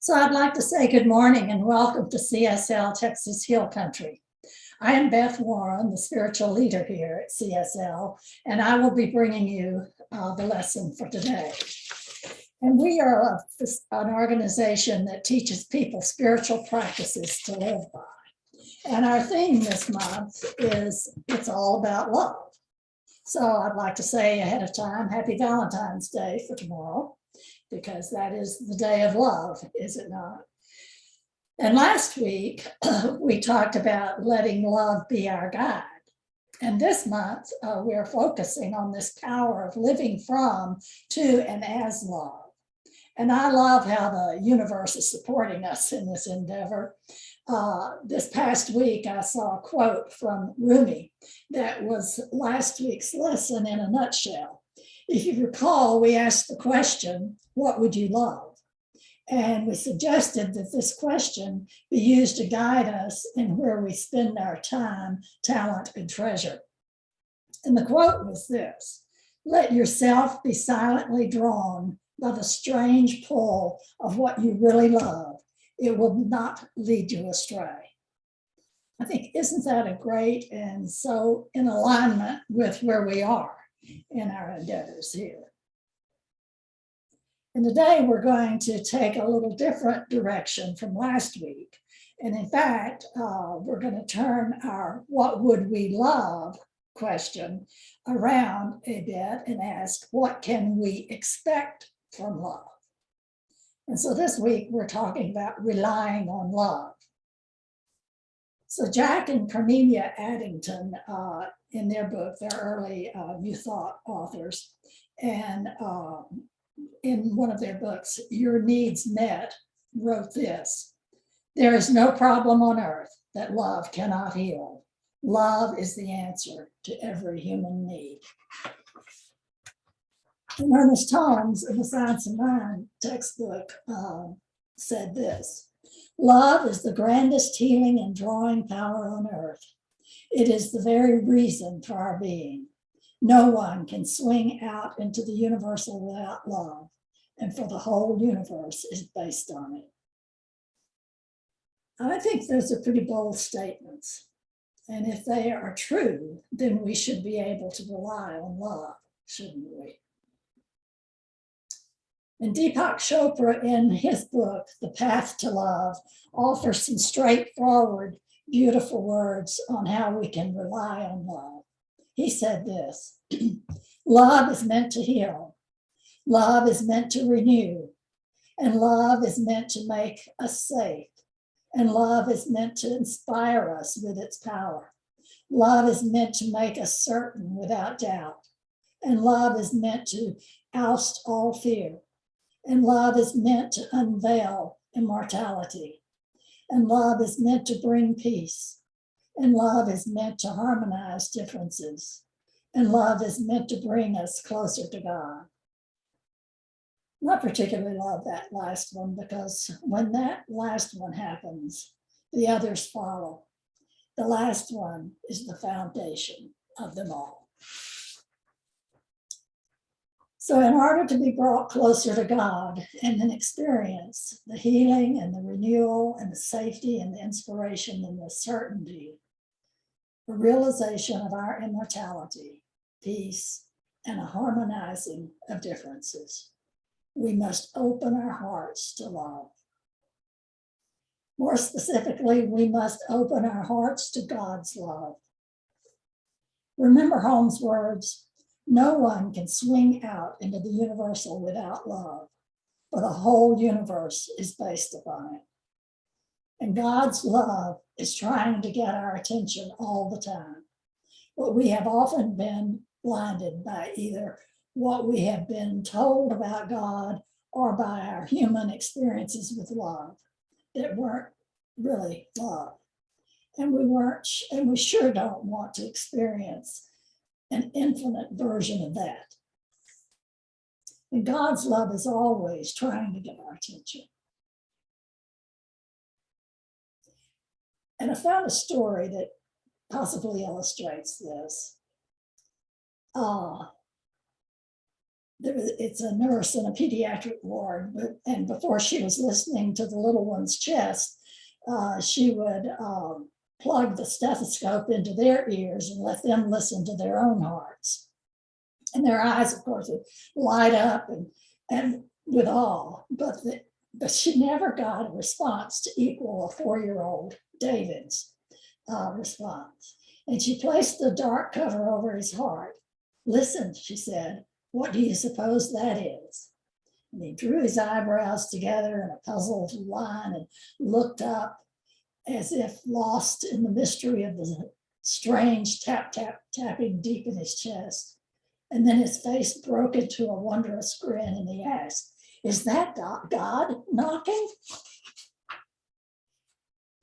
So I'd like to say good morning and welcome to CSL Texas Hill Country. I am Beth Warren, the spiritual leader here at CSL, and I will be bringing you the lesson for today. And we are an organization that teaches people spiritual practices to live by. And our theme this month is It's All About Love. So I'd like to say ahead of time, Happy Valentine's Day for tomorrow, because that is the day of love, is it not? And last week, we talked about letting love be our guide. And this month, we're focusing on this power of living from, to, and as love. And I love how the universe is supporting us in this endeavor. This past week, I saw a quote from Rumi that was last week's lesson in a nutshell. If you recall, we asked the question, what would you love? And we suggested that this question be used to guide us in where we spend our time, talent, and treasure. And the quote was this: let yourself be silently drawn by the strange pull of what you really love. It will not lead you astray. I think, isn't that a great and so in alignment with where we are in our endeavors here? And today we're going to take a little different direction from last week. And in fact, we're going to turn our what would we love question around a bit and ask, what can we expect from love? And so this week we're talking about relying on love. So Jack and Cornelia Addington, in their book, they're early New Thought authors, and in one of their books, Your Needs Met, wrote this: there is no problem on earth that love cannot heal. Love is the answer to every human need. And Ernest Holmes, in the Science of Mind textbook, said this: love is the grandest healing and drawing power on earth. It is the very reason for our being. No one can swing out into the universal without love, and for the whole universe is based on it. I think those are pretty bold statements. And if they are true, then we should be able to rely on love, shouldn't we? And Deepak Chopra, in his book, The Path to Love, offers some straightforward, beautiful words on how we can rely on love. He said this: love is meant to heal. Love is meant to renew. And love is meant to make us safe. And love is meant to inspire us with its power. Love is meant to make us certain without doubt. And love is meant to oust all fear. And love is meant to unveil immortality. And love is meant to bring peace. And love is meant to harmonize differences. And love is meant to bring us closer to God. I particularly love that last one, because when that last one happens, the others follow. The last one is the foundation of them all. So in order to be brought closer to God and then experience the healing and the renewal and the safety and the inspiration and the certainty, the realization of our immortality, peace, and a harmonizing of differences, we must open our hearts to love. More specifically, we must open our hearts to God's love. Remember Holmes' words: no one can swing out into the universal without love, for the whole universe is based upon it. And God's love is trying to get our attention all the time. But we have often been blinded by either what we have been told about God or by our human experiences with love that weren't really love. And we sure don't want to experience an infinite version of that. And God's love is always trying to get our attention. And I found a story that possibly illustrates this. it's a nurse in a pediatric ward, and before she was listening to the little one's chest, she would plug the stethoscope into their ears and let them listen to their own hearts. And their eyes, of course, would light up and with awe, but she never got a response to equal a 4-year-old David's response. And she placed the dark cover over his heart. Listen, she said, what do you suppose that is? And he drew his eyebrows together in a puzzled line and looked up as if lost in the mystery of the strange tapping deep in his chest. And then his face broke into a wondrous grin and he asked, is that God knocking?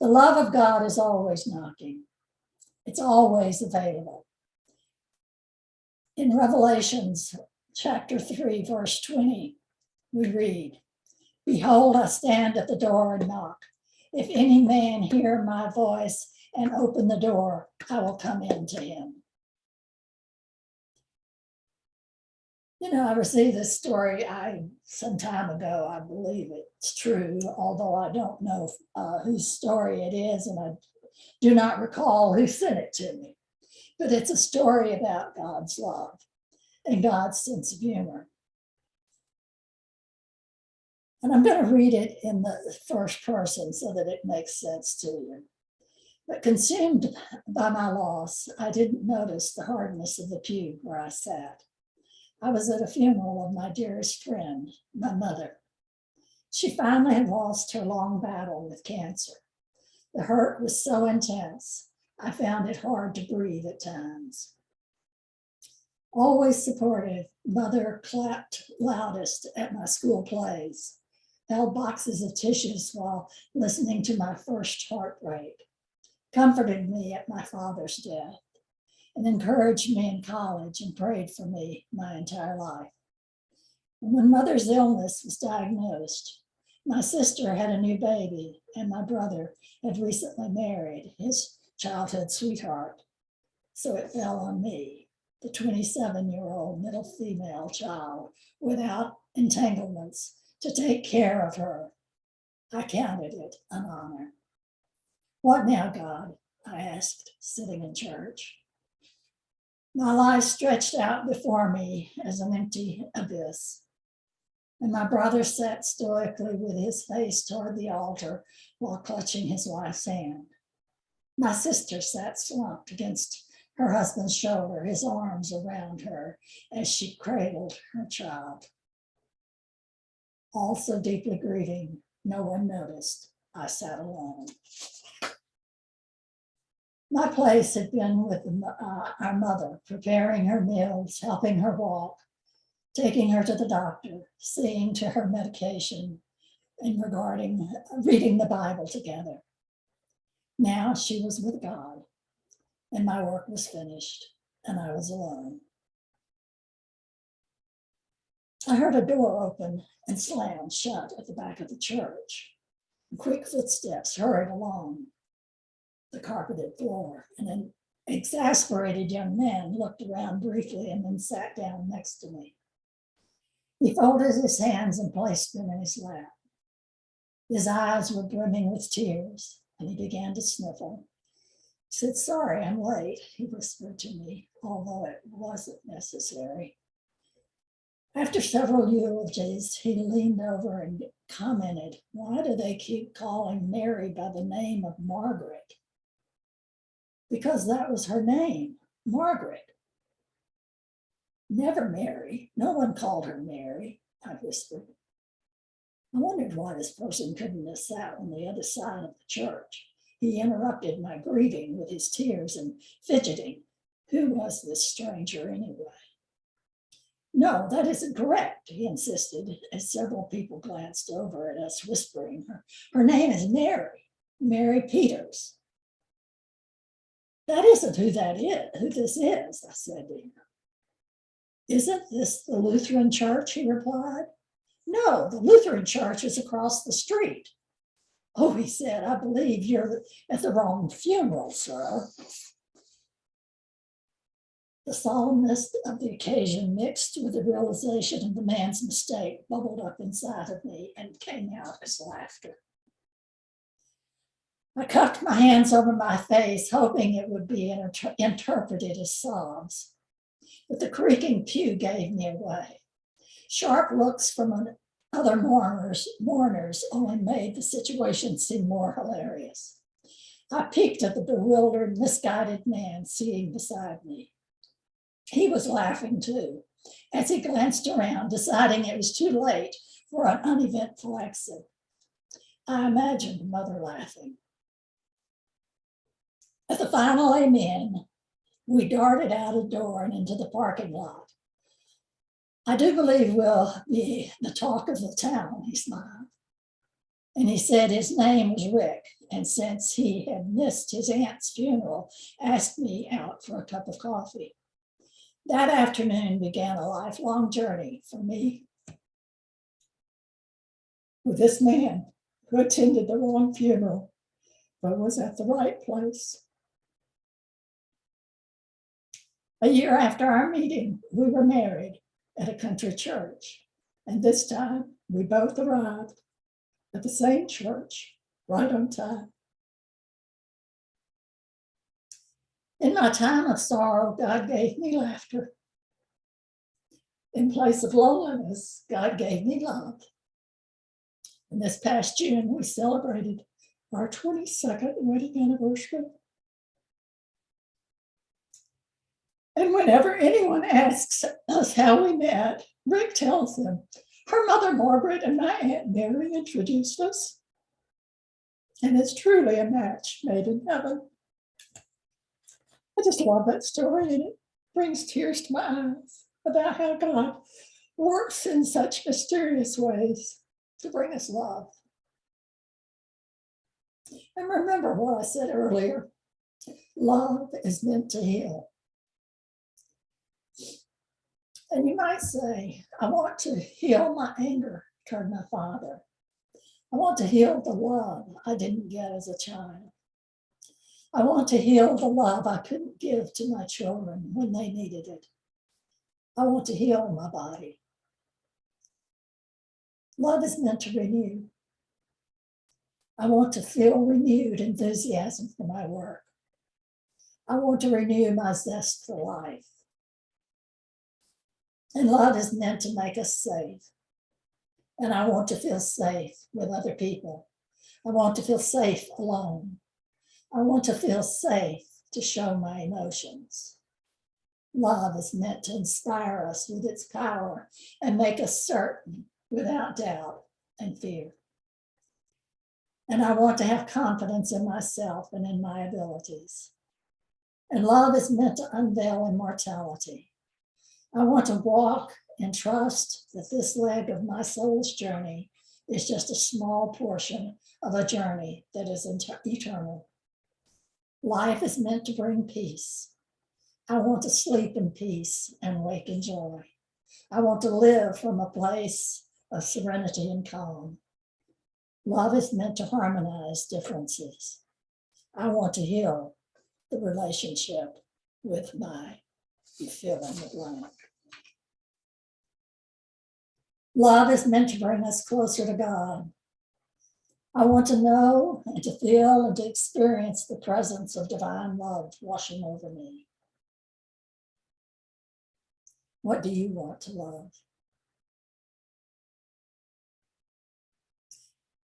The love of God is always knocking. It's always available. In Revelations chapter 3, verse 20, we read, behold, I stand at the door and knock. If any man hear my voice and open the door, I will come in to him. You know, I received this story some time ago. I believe it's true, although I don't know whose story it is, and I do not recall who sent it to me. But it's a story about God's love and God's sense of humor. And I'm going to read it in the first person so that it makes sense to you. But consumed by my loss, I didn't notice the hardness of the pew where I sat. I was at a funeral of my dearest friend, my mother. She finally had lost her long battle with cancer. The hurt was so intense, I found it hard to breathe at times. Always supportive, Mother clapped loudest at my school plays, held boxes of tissues while listening to my first heartbreak, comforted me at my father's death, and encouraged me in college and prayed for me my entire life. And when Mother's illness was diagnosed, my sister had a new baby and my brother had recently married his childhood sweetheart. So it fell on me, the 27-year-old middle female child without entanglements, to take care of her. I counted it an honor. What now, God? I asked, sitting in church. My life stretched out before me as an empty abyss. And my brother sat stoically with his face toward the altar while clutching his wife's hand. My sister sat slumped against her husband's shoulder, his arms around her as she cradled her child. Also deeply grieving, no one noticed. I sat alone. My place had been with our mother, preparing her meals, helping her walk, taking her to the doctor, seeing to her medication, and reading the Bible together. Now she was with God, and my work was finished, and I was alone. I heard a door open and slam shut at the back of the church. Quick footsteps hurried along the carpeted floor, and an exasperated young man looked around briefly and then sat down next to me. He folded his hands and placed them in his lap. His eyes were brimming with tears, and he began to sniffle. He said, sorry, I'm late, he whispered to me, although it wasn't necessary. After several eulogies, he leaned over and commented, why do they keep calling Mary by the name of Margaret? Because that was her name, Margaret. Never Mary. No one called her Mary, I whispered. I wondered why this person couldn't have sat on the other side of the church. He interrupted my grieving with his tears and fidgeting. Who was this stranger anyway? No, that isn't correct, he insisted, as several people glanced over at us, whispering, her name is Mary, Mary Peters. That isn't who this is, I said to him. Isn't this the Lutheran church, he replied. No, the Lutheran church is across the street. Oh, he said, I believe you're at the wrong funeral, sir. The solemnness of the occasion mixed with the realization of the man's mistake bubbled up inside of me and came out as laughter. I cupped my hands over my face, hoping it would be interpreted as sobs. But the creaking pew gave me away. Sharp looks from other mourners only made the situation seem more hilarious. I peeked at the bewildered, misguided man sitting beside me. He was laughing too, as he glanced around, deciding it was too late for an uneventful exit. I imagined Mother laughing. At the final amen, we darted out a door and into the parking lot. I do believe we'll be the talk of the town, he smiled. And he said his name was Rick, and since he had missed his aunt's funeral, asked me out for a cup of coffee. That afternoon began a lifelong journey for me with this man who attended the wrong funeral, but was at the right place. A year after our meeting, we were married at a country church, and this time we both arrived at the same church right on time. In my time of sorrow, God gave me laughter. In place of loneliness, God gave me love. And this past June, we celebrated our 22nd wedding anniversary. And whenever anyone asks us how we met, Rick tells them her mother Margaret and my Aunt Mary introduced us. And it's truly a match made in heaven. I just love that story, and it brings tears to my eyes about how God works in such mysterious ways to bring us love. And remember what I said earlier, love is meant to heal. And you might say, I want to heal my anger toward my father. I want to heal the love I didn't get as a child. I want to heal the love I couldn't give to my children when they needed it. I want to heal my body. Love is meant to renew. I want to feel renewed enthusiasm for my work. I want to renew my zest for life. And love is meant to make us safe. And I want to feel safe with other people. I want to feel safe alone. I want to feel safe to show my emotions. Love is meant to inspire us with its power and make us certain without doubt and fear. And I want to have confidence in myself and in my abilities. And love is meant to unveil immortality. I want to walk and trust that this leg of my soul's journey is just a small portion of a journey that is eternal. Life is meant to bring peace. I want to sleep in peace and wake in joy. I want to live from a place of serenity and calm. Love is meant to harmonize differences. I want to heal the relationship with my, you fill in the blank. Love is meant to bring us closer to God. I want to know and to feel and to experience the presence of divine love washing over me. What do you want to love?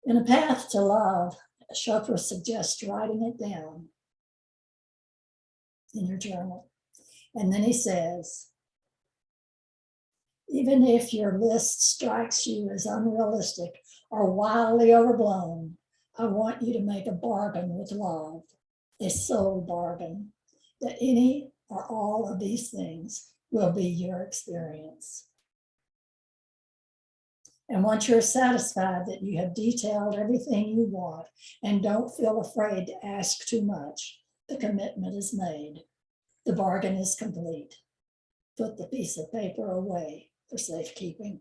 In A Path to Love, Chopra suggests writing it down in your journal. And then he says, even if your list strikes you as unrealistic or wildly overblown, I want you to make a bargain with love, a soul bargain, that any or all of these things will be your experience. And once you're satisfied that you have detailed everything you want and don't feel afraid to ask too much, the commitment is made. The bargain is complete. Put the piece of paper away for safekeeping.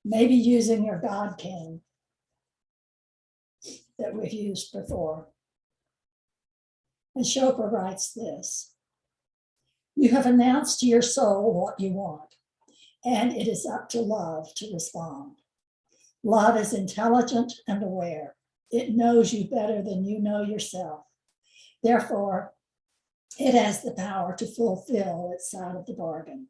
Maybe using your God can that we've used before. And Chopra writes this: you have announced to your soul what you want, and it is up to love to respond. Love is intelligent and aware. It knows you better than you know yourself. Therefore, it has the power to fulfill its side of the bargain.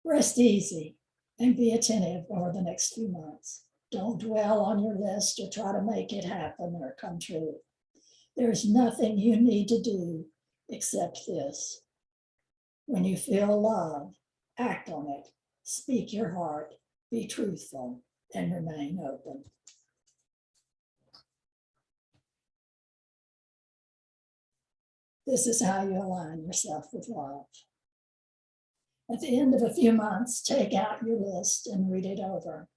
Rest easy and be attentive over the next few months. Don't dwell on your list or try to make it happen or come true. There's nothing you need to do except this. When you feel love, act on it. Speak your heart, be truthful, and remain open. This is how you align yourself with love. At the end of a few months, take out your list and read it over.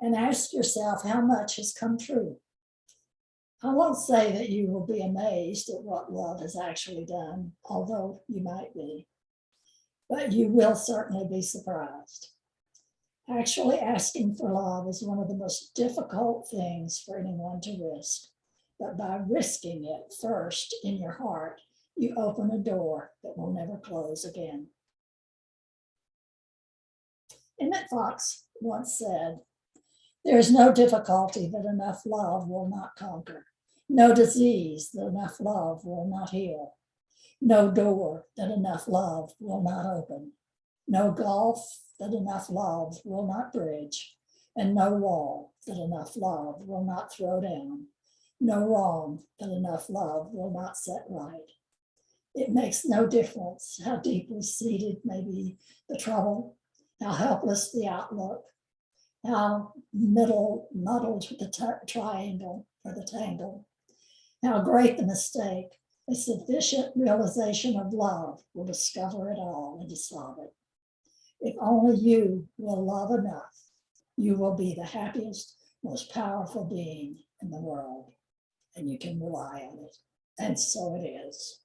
And ask yourself how much has come true. I won't say that you will be amazed at what love has actually done, although you might be. But you will certainly be surprised. Actually asking for love is one of the most difficult things for anyone to risk. But by risking it first in your heart, you open a door that will never close again. Emmett Fox once said, "There is no difficulty that enough love will not conquer, no disease that enough love will not heal, no door that enough love will not open, no gulf that enough love will not bridge, and no wall that enough love will not throw down, no wrong that enough love will not set right. It makes no difference how deeply seated may be the trouble, how helpless the outlook, how muddled the triangle or the tangle, how great the mistake. A sufficient realization of love will discover it all and dissolve it. If only you will love enough, you will be the happiest, most powerful being in the world, and you can rely on it. And so it is.